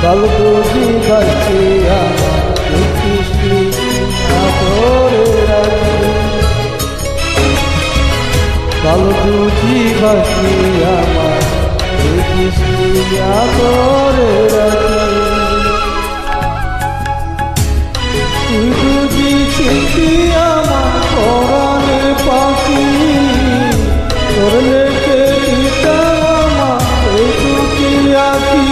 ভালো বুঝি বাঁচি আমাকে কৃষ্টি আদরে রাখি ভালো বুঝি বাঁচি আমাকে কৃষ্টি আদরে রাখি তুই বুঝি চিনতি আমার পরাণে পাখি তোর লেখে দিতাম আমার এই দুটি আঁকি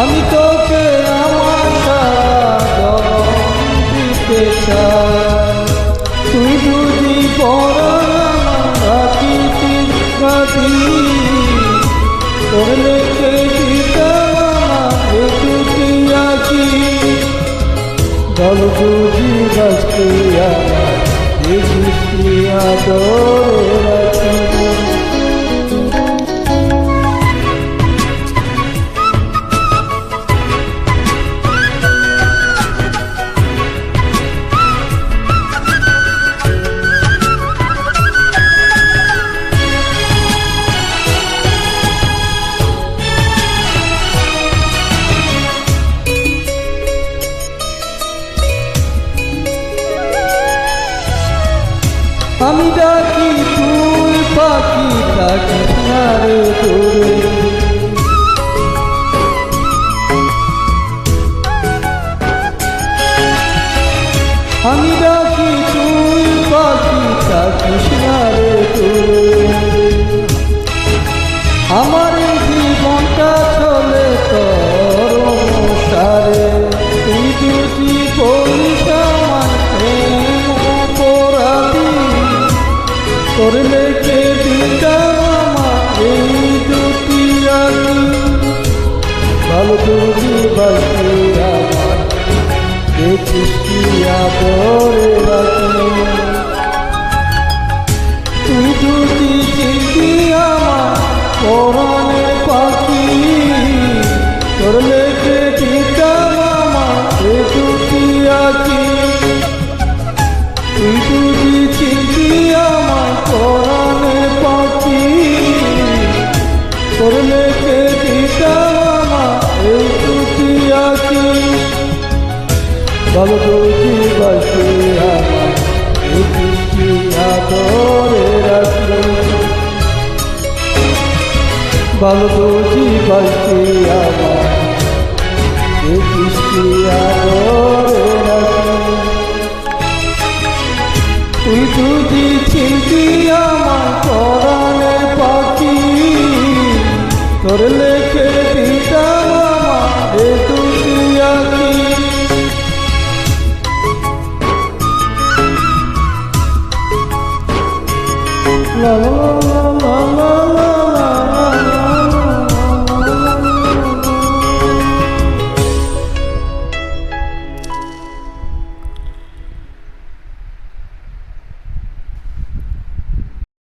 আমি তোকে আমার সারা তুই বুঝি পরাণী তোর লেখে দুটি আঁকি দল বুঝি বাঁচতে আমার এই দৃষ্টি আদরে রাখি আমি ডাকি তুই পাখি থাকিস না রে দূরে আমি ডাকি তুই পাখি থাকিস না রে দূরে আমার জীবনটা চলে তোর অনুসারে তুই যদি বলিস তোর লেখে দিতাম আমার এই দুটি আঁকি ভালো বুঝি বাঁচি আমার এই কৃষ্টি আদরে রাখি তুই যদি চিনতি আমার পরাণে পাখি তোর লেখে দিতাম আমার এই দুটি আঁকি তুই যদি চিনতি আমার পরাণে পাখি তোর লেখে দিতাম আমার এই দুটি আঁকি ভালো বুঝি বাঁচি আমার এই কৃষ্টি আদরে রাখি ভালো বুঝি বাঁচি আমার এই কৃষ্টি আদরে রাখি তুই যদি চিনতি আমার পরাণে পাখি তোর লেখে দিতাম আমার এই দুটি আঁকি লা লা লা লা লা